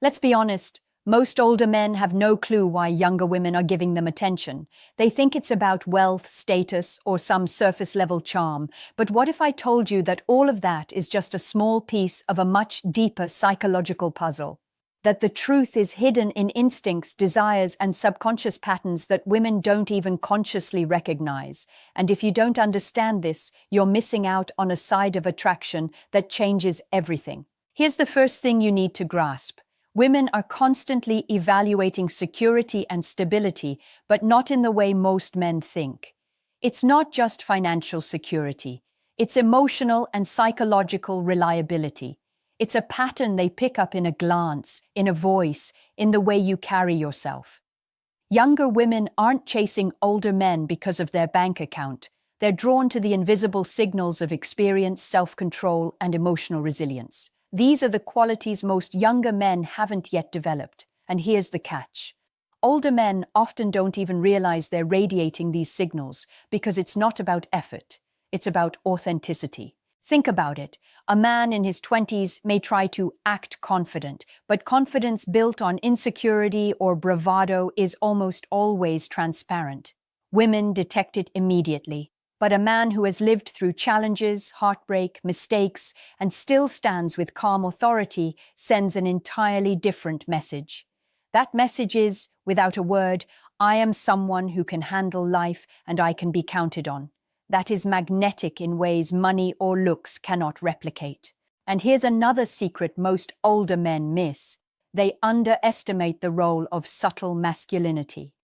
Let's be honest, most older men have no clue why younger women are giving them attention. They think it's about wealth, status, or some surface-level charm. But what if I told you that all of that is just a small piece of a much deeper psychological puzzle? That the truth is hidden in instincts, desires, and subconscious patterns that women don't even consciously recognize. And if you don't understand this, you're missing out on a side of attraction that changes everything. Here's the first thing you need to grasp. Women are constantly evaluating security and stability, but not in the way most men think. It's not just financial security. It's emotional and psychological reliability. It's a pattern they pick up in a glance, in a voice, in the way you carry yourself. Younger women aren't chasing older men because of their bank account. They're drawn to the invisible signals of experience, self-control, and emotional resilience. These are the qualities most younger men haven't yet developed. And here's the catch. Older men often don't even realize they're radiating these signals because it's not about effort. It's about authenticity. Think about it. A man in his 20s may try to act confident, but confidence built on insecurity or bravado is almost always transparent. Women detect it immediately. But a man who has lived through challenges, heartbreak, mistakes, and still stands with calm authority sends an entirely different message. That message is, without a word, I am someone who can handle life and I can be counted on. That is magnetic in ways money or looks cannot replicate. And here's another secret most older men miss. They underestimate the role of subtle masculinity.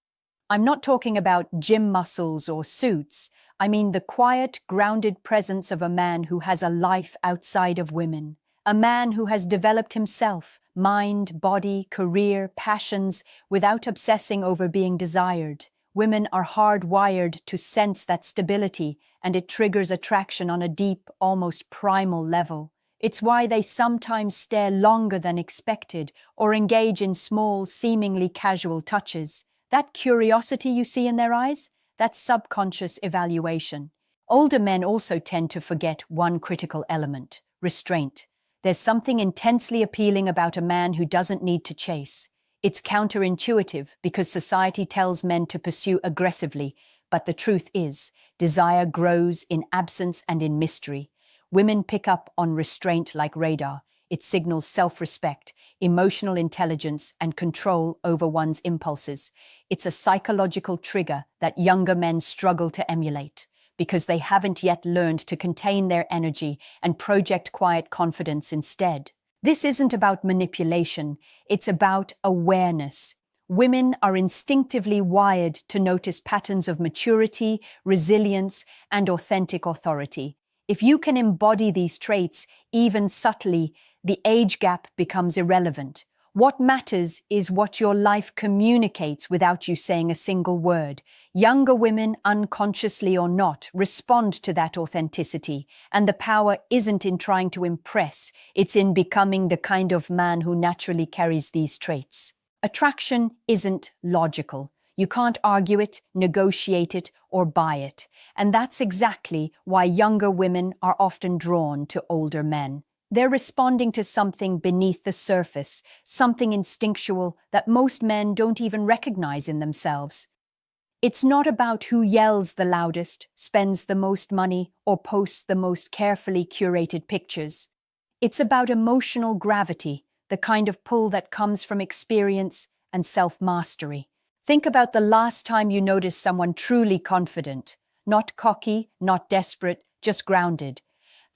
I'm not talking about gym muscles or suits. I mean the quiet, grounded presence of a man who has a life outside of women. A man who has developed himself, mind, body, career, passions, without obsessing over being desired. Women are hardwired to sense that stability, and it triggers attraction on a deep, almost primal level. It's why they sometimes stare longer than expected or engage in small, seemingly casual touches. That curiosity you see in their eyes? That's subconscious evaluation. Older men also tend to forget one critical element: restraint. There's something intensely appealing about a man who doesn't need to chase. It's counterintuitive because society tells men to pursue aggressively, but the truth is, desire grows in absence and in mystery. Women pick up on restraint like radar. It signals self-respect, emotional intelligence, and control over one's impulses. It's a psychological trigger that younger men struggle to emulate because they haven't yet learned to contain their energy and project quiet confidence instead. This isn't about manipulation, it's about awareness. Women are instinctively wired to notice patterns of maturity, resilience, and authentic authority. If you can embody these traits, even subtly, the age gap becomes irrelevant. What matters is what your life communicates without you saying a single word. Younger women, unconsciously or not, respond to that authenticity, and the power isn't in trying to impress, it's in becoming the kind of man who naturally carries these traits. Attraction isn't logical. You can't argue it, negotiate it, or buy it. And that's exactly why younger women are often drawn to older men. They're responding to something beneath the surface, something instinctual that most men don't even recognize in themselves. It's not about who yells the loudest, spends the most money, or posts the most carefully curated pictures. It's about emotional gravity, the kind of pull that comes from experience and self-mastery. Think about the last time you noticed someone truly confident, not cocky, not desperate, just grounded.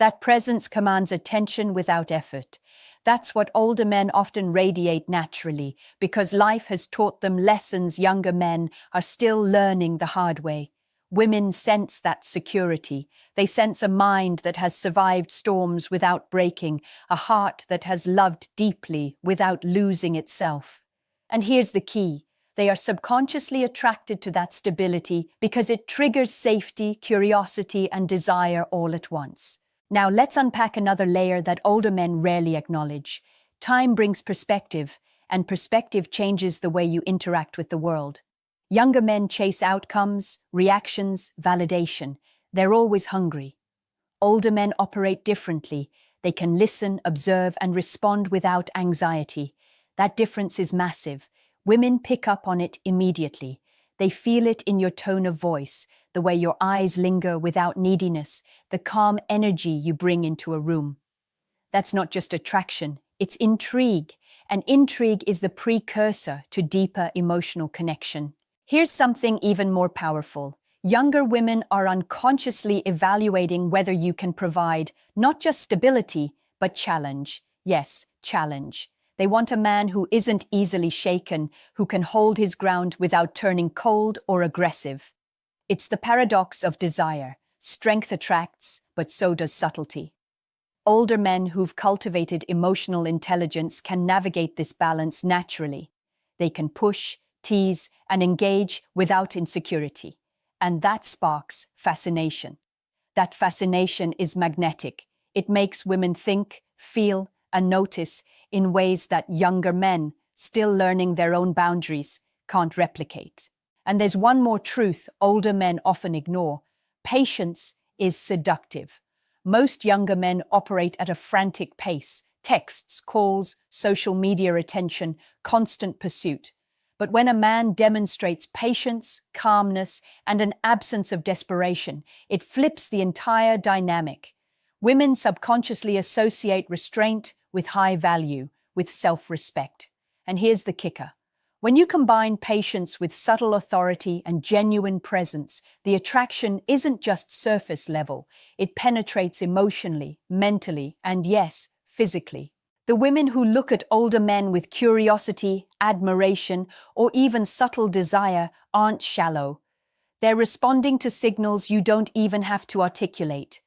That presence commands attention without effort. That's what older men often radiate naturally, because life has taught them lessons younger men are still learning the hard way. Women sense that security. They sense a mind that has survived storms without breaking, a heart that has loved deeply without losing itself. And here's the key. They are subconsciously attracted to that stability because it triggers safety, curiosity, and desire all at once. Now let's unpack another layer that older men rarely acknowledge. Time brings perspective, and perspective changes the way you interact with the world. Younger men chase outcomes, reactions, validation. They're always hungry. Older men operate differently. They can listen, observe, and respond without anxiety. That difference is massive. Women pick up on it immediately. They feel it in your tone of voice, the way your eyes linger without neediness, the calm energy you bring into a room. That's not just attraction, it's intrigue, and intrigue is the precursor to deeper emotional connection. Here's something even more powerful. Younger women are unconsciously evaluating whether you can provide not just stability, but challenge. Yes, challenge. They want a man who isn't easily shaken, who can hold his ground without turning cold or aggressive. It's the paradox of desire. Strength attracts, but so does subtlety. Older men who've cultivated emotional intelligence can navigate this balance naturally. They can push, tease, and engage without insecurity. And that sparks fascination. That fascination is magnetic. It makes women think, feel, and notice in ways that younger men, still learning their own boundaries, can't replicate. And there's one more truth older men often ignore. Patience is seductive. Most younger men operate at a frantic pace: texts, calls, social media attention, constant pursuit. But when a man demonstrates patience, calmness, and an absence of desperation, it flips the entire dynamic. Women subconsciously associate restraint with high value, with self-respect. And here's the kicker. When you combine patience with subtle authority and genuine presence, the attraction isn't just surface level. It penetrates emotionally, mentally, and yes, physically. The women who look at older men with curiosity, admiration, or even subtle desire aren't shallow. They're responding to signals you don't even have to articulate.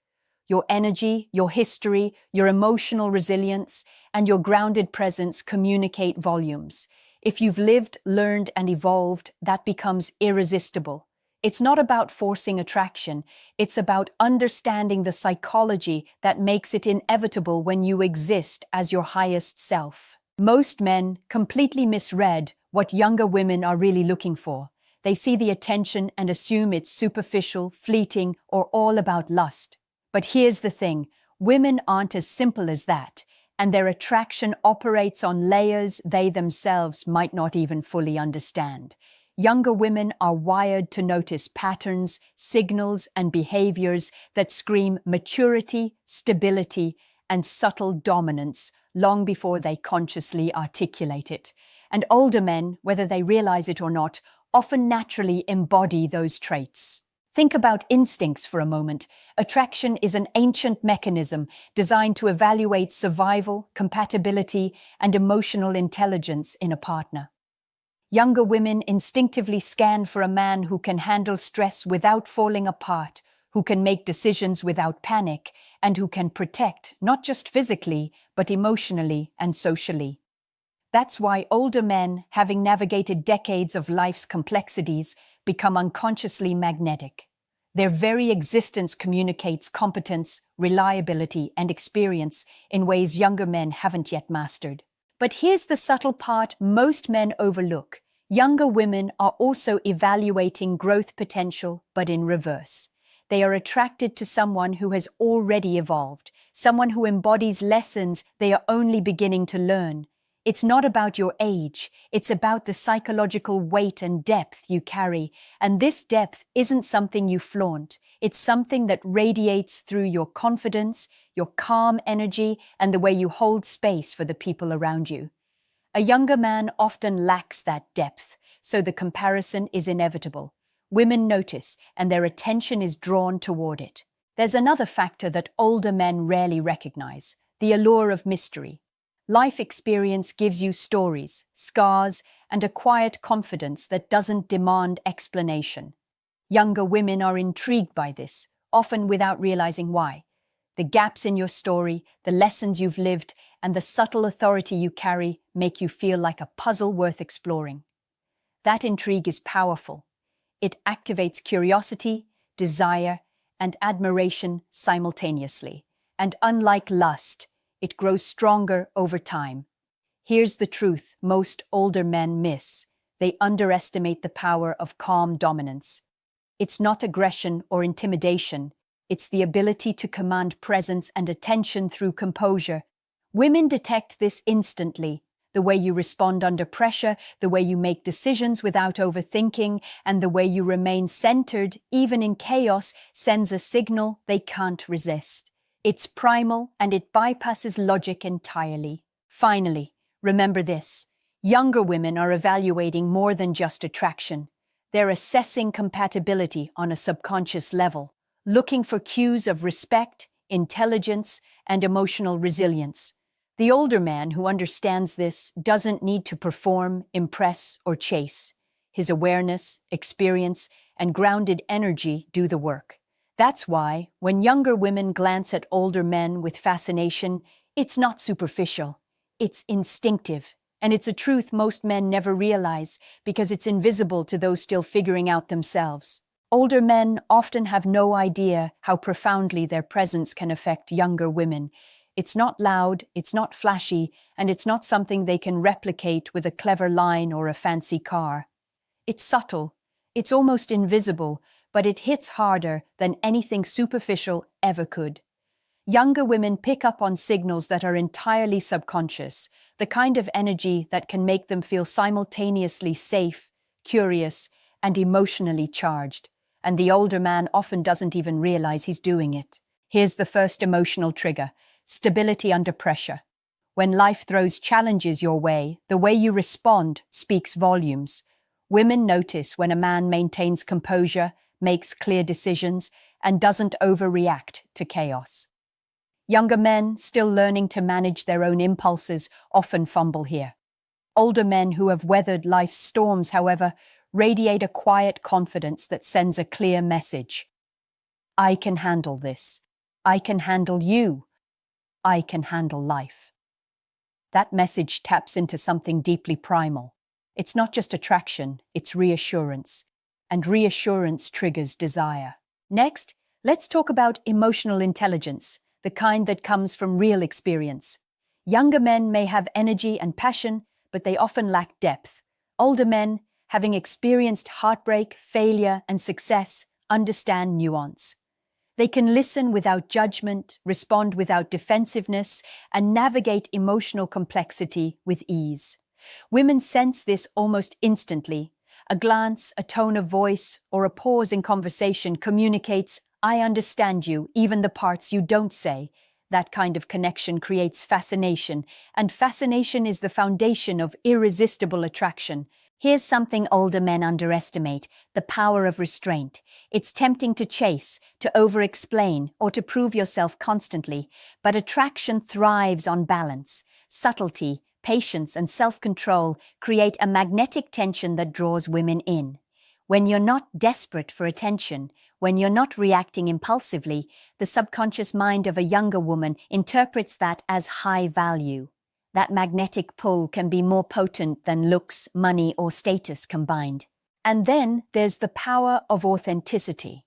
Your energy, your history, your emotional resilience, and your grounded presence communicate volumes. If you've lived, learned, and evolved, that becomes irresistible. It's not about forcing attraction, it's about understanding the psychology that makes it inevitable when you exist as your highest self. Most men completely misread what younger women are really looking for. They see the attention and assume it's superficial, fleeting, or all about lust. But here's the thing, women aren't as simple as that, and their attraction operates on layers they themselves might not even fully understand. Younger women are wired to notice patterns, signals, and behaviors that scream maturity, stability, and subtle dominance long before they consciously articulate it. And older men, whether they realize it or not, often naturally embody those traits. Think about instincts for a moment. Attraction is an ancient mechanism designed to evaluate survival, compatibility, and emotional intelligence in a partner. Younger women instinctively scan for a man who can handle stress without falling apart, who can make decisions without panic, and who can protect, not just physically, but emotionally and socially. That's why older men, having navigated decades of life's complexities, become unconsciously magnetic. Their very existence communicates competence, reliability, and experience in ways younger men haven't yet mastered. But here's the subtle part most men overlook. Younger women are also evaluating growth potential, but in reverse. They are attracted to someone who has already evolved, someone who embodies lessons they are only beginning to learn. It's not about your age, it's about the psychological weight and depth you carry, and this depth isn't something you flaunt. It's something that radiates through your confidence, your calm energy, and the way you hold space for the people around you. A younger man often lacks that depth, so the comparison is inevitable. Women notice, and their attention is drawn toward it. There's another factor that older men rarely recognize: the allure of mystery. Life experience gives you stories, scars, and a quiet confidence that doesn't demand explanation. Younger women are intrigued by this, often without realizing why. The gaps in your story, the lessons you've lived, and the subtle authority you carry make you feel like a puzzle worth exploring. That intrigue is powerful. It activates curiosity, desire, and admiration simultaneously. And unlike lust, it grows stronger over time. Here's the truth most older men miss. They underestimate the power of calm dominance. It's not aggression or intimidation. It's the ability to command presence and attention through composure. Women detect this instantly. the way you respond under pressure, the way you make decisions without overthinking, and the way you remain centered, even in chaos, sends a signal they can't resist. It's primal and it bypasses logic entirely. Finally, remember this. Younger women are evaluating more than just attraction. They're assessing compatibility on a subconscious level, looking for cues of respect, intelligence, and emotional resilience. The older man who understands this doesn't need to perform, impress, or chase. His awareness, experience, and grounded energy do the work. That's why, when younger women glance at older men with fascination, it's not superficial. It's instinctive, and it's a truth most men never realize because it's invisible to those still figuring out themselves. Older men often have no idea how profoundly their presence can affect younger women. It's not loud, it's not flashy, and it's not something they can replicate with a clever line or a fancy car. It's subtle, it's almost invisible, but it hits harder than anything superficial ever could. Younger women pick up on signals that are entirely subconscious, the kind of energy that can make them feel simultaneously safe, curious, and emotionally charged. And the older man often doesn't even realize he's doing it. Here's the first emotional trigger: stability under pressure. When life throws challenges your way, the way you respond speaks volumes. Women notice when a man maintains composure, makes clear decisions, and doesn't overreact to chaos. Younger men, still learning to manage their own impulses, often fumble here. Older men who have weathered life's storms, however, radiate a quiet confidence that sends a clear message. I can handle this. I can handle you. I can handle life. That message taps into something deeply primal. It's not just attraction, it's reassurance. And reassurance triggers desire. Next, let's talk about emotional intelligence, the kind that comes from real experience. Younger men may have energy and passion, but they often lack depth. Older men, having experienced heartbreak, failure, and success, understand nuance. They can listen without judgment, respond without defensiveness, and navigate emotional complexity with ease. Women sense this almost instantly. A glance, a tone of voice, or a pause in conversation communicates, I understand you, even the parts you don't say. That kind of connection creates fascination, and fascination is the foundation of irresistible attraction. Here's something older men underestimate: the power of restraint. It's tempting to chase, to over-explain, or to prove yourself constantly, but attraction thrives on balance. Subtlety, patience, and self-control create a magnetic tension that draws women in. When you're not desperate for attention, when you're not reacting impulsively, the subconscious mind of a younger woman interprets that as high value. That magnetic pull can be more potent than looks, money, or status combined. And then there's the power of authenticity.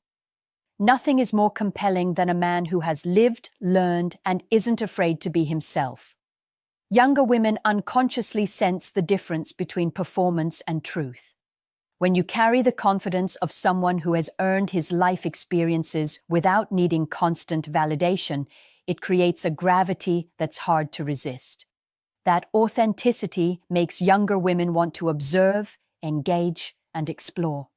Nothing is more compelling than a man who has lived, learned, and isn't afraid to be himself. Younger women unconsciously sense the difference between performance and truth. When you carry the confidence of someone who has earned his life experiences without needing constant validation, it creates a gravity that's hard to resist. That authenticity makes younger women want to observe, engage, and explore,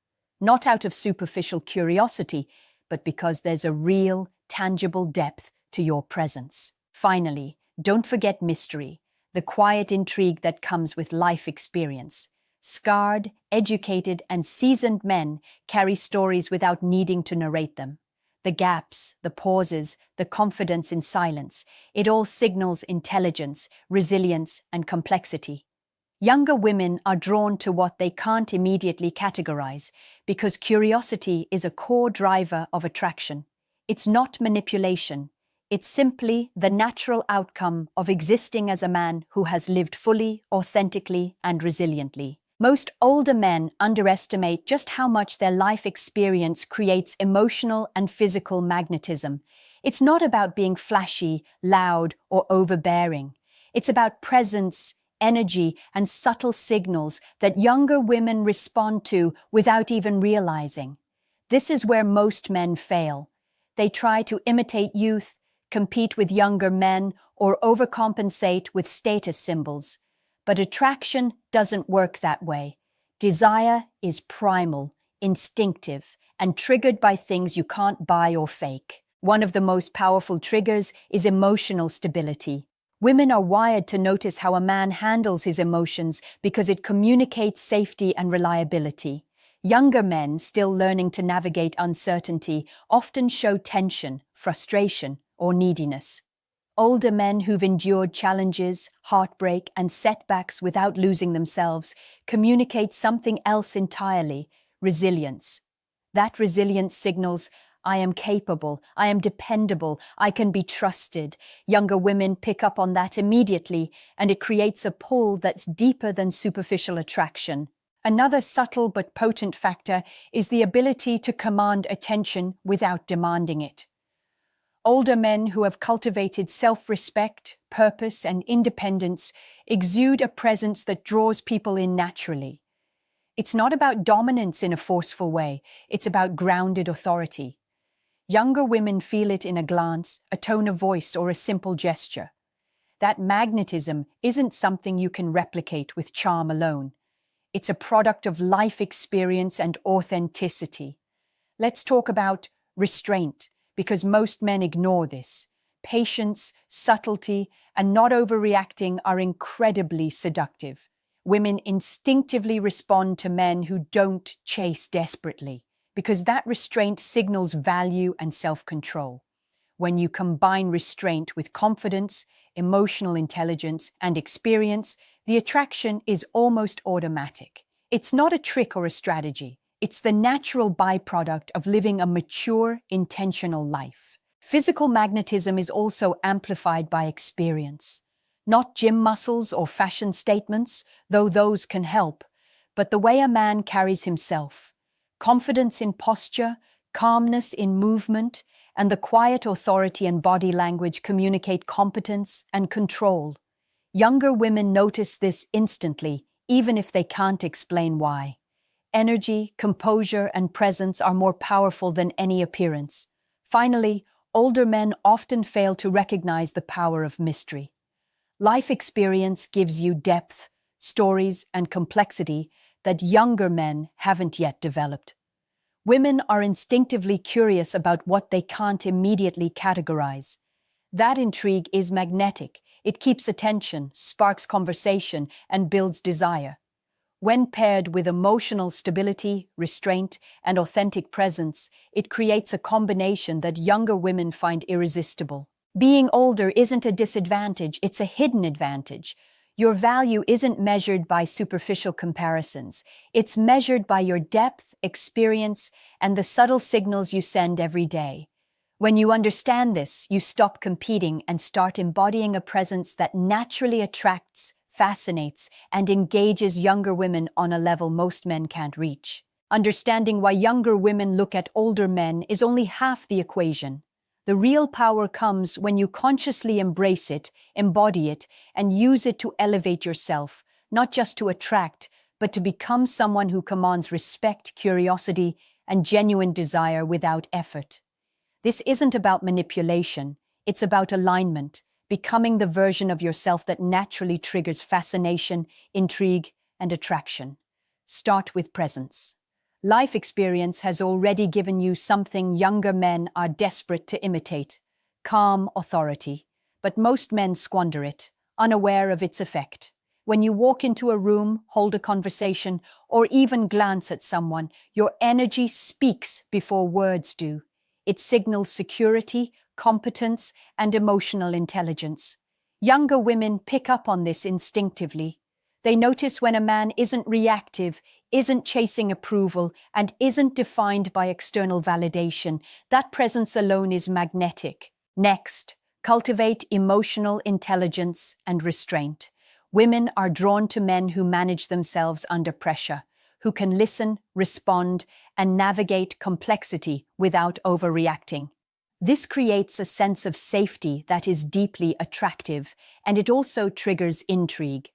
not out of superficial curiosity, but because there's a real, tangible depth to your presence. Finally, don't forget mystery, the quiet intrigue that comes with life experience. Scarred, educated, and seasoned men carry stories without needing to narrate them. The gaps, the pauses, the confidence in silence, it all signals intelligence, resilience, and complexity. Younger women are drawn to what they can't immediately categorize because curiosity is a core driver of attraction. It's not manipulation. It's simply the natural outcome of existing as a man who has lived fully, authentically, and resiliently. Most older men underestimate just how much their life experience creates emotional and physical magnetism. It's not about being flashy, loud, or overbearing. It's about presence, energy, and subtle signals that younger women respond to without even realizing. This is where most men fail. They try to imitate youth, compete with younger men, or overcompensate with status symbols. But attraction doesn't work that way. Desire is primal, instinctive, and triggered by things you can't buy or fake. One of the most powerful triggers is emotional stability. Women are wired to notice how a man handles his emotions because it communicates safety and reliability. Younger men, still learning to navigate uncertainty, often show tension, frustration, or neediness. Older men who've endured challenges, heartbreak, and setbacks without losing themselves communicate something else entirely: resilience. That resilience signals, I am capable, I am dependable, I can be trusted. Younger women pick up on that immediately, and it creates a pull that's deeper than superficial attraction. Another subtle but potent factor is the ability to command attention without demanding it. Older men who have cultivated self-respect, purpose, and independence exude a presence that draws people in naturally. It's not about dominance in a forceful way, it's about grounded authority. Younger women feel it in a glance, a tone of voice, or a simple gesture. That magnetism isn't something you can replicate with charm alone. It's a product of life experience and authenticity. Let's talk about restraint, because most men ignore this. Patience, subtlety, and not overreacting are incredibly seductive. Women instinctively respond to men who don't chase desperately, because that restraint signals value and self-control. When you combine restraint with confidence, emotional intelligence, and experience, the attraction is almost automatic. It's not a trick or a strategy. It's the natural byproduct of living a mature, intentional life. Physical magnetism is also amplified by experience. Not gym muscles or fashion statements, though those can help, but the way a man carries himself. Confidence in posture, calmness in movement, and the quiet authority and body language communicate competence and control. Younger women notice this instantly, even if they can't explain why. Energy, composure, and presence are more powerful than any appearance. Finally, older men often fail to recognize the power of mystery. Life experience gives you depth, stories, and complexity that younger men haven't yet developed. Women are instinctively curious about what they can't immediately categorize. That intrigue is magnetic. It keeps attention, sparks conversation, and builds desire. When paired with emotional stability, restraint, and authentic presence, it creates a combination that younger women find irresistible. Being older isn't a disadvantage, it's a hidden advantage. Your value isn't measured by superficial comparisons. It's measured by your depth, experience, and the subtle signals you send every day. When you understand this, you stop competing and start embodying a presence that naturally attracts, fascinates, and engages younger women on a level most men can't reach. Understanding why younger women look at older men is only half the equation. The real power comes when you consciously embrace it, embody it, and use it to elevate yourself, not just to attract, but to become someone who commands respect, curiosity, and genuine desire without effort. This isn't about manipulation, it's about alignment, becoming the version of yourself that naturally triggers fascination, intrigue, and attraction. Start with presence. Life experience has already given you something younger men are desperate to imitate: calm authority. But most men squander it, unaware of its effect. When you walk into a room, hold a conversation, or even glance at someone, your energy speaks before words do. It signals security, competence, and emotional intelligence. Younger women pick up on this instinctively. They notice when a man isn't reactive, isn't chasing approval, and isn't defined by external validation. That presence alone is magnetic. Next, cultivate emotional intelligence and restraint. Women are drawn to men who manage themselves under pressure, who can listen, respond, and navigate complexity without overreacting. This creates a sense of safety that is deeply attractive, and it also triggers intrigue.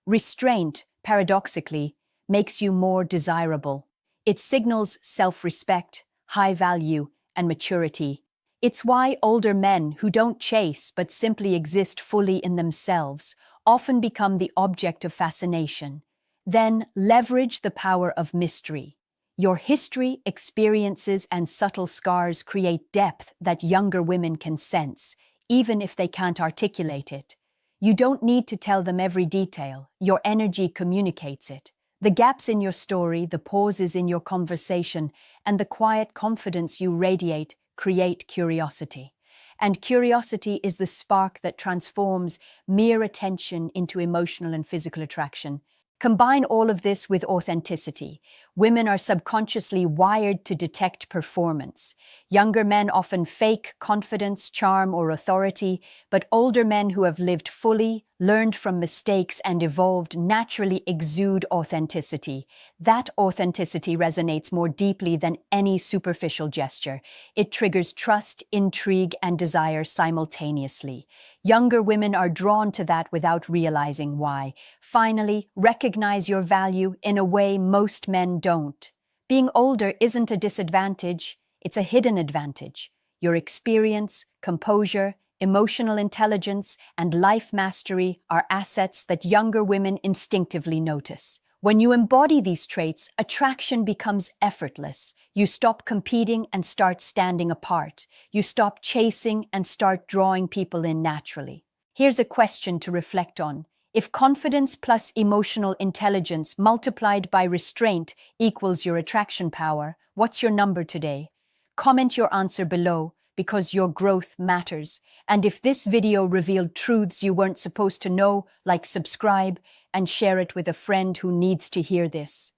Restraint, paradoxically, makes you more desirable. It signals self-respect, high value, and maturity. It's why older men who don't chase but simply exist fully in themselves often become the object of fascination. Then leverage the power of mystery. Your history, experiences, and subtle scars create depth that younger women can sense, even if they can't articulate it. You don't need to tell them every detail. Your energy communicates it. The gaps in your story, the pauses in your conversation, and the quiet confidence you radiate create curiosity. And curiosity is the spark that transforms mere attention into emotional and physical attraction. Combine all of this with authenticity. Women are subconsciously wired to detect performance. Younger men often fake confidence, charm, or authority, but older men who have lived fully, learned from mistakes, and evolved naturally exude authenticity. That authenticity resonates more deeply than any superficial gesture. It triggers trust, intrigue, and desire simultaneously. Younger women are drawn to that without realizing why. Finally, recognize your value in a way most men don't. Being older isn't a disadvantage, it's a hidden advantage. Your experience, composure, emotional intelligence, and life mastery are assets that younger women instinctively notice. When you embody these traits, attraction becomes effortless. You stop competing and start standing apart. You stop chasing and start drawing people in naturally. Here's a question to reflect on. If confidence plus emotional intelligence multiplied by restraint equals your attraction power, what's your number today? Comment your answer below because your growth matters. And if this video revealed truths you weren't supposed to know, like subscribe and share it with a friend who needs to hear this.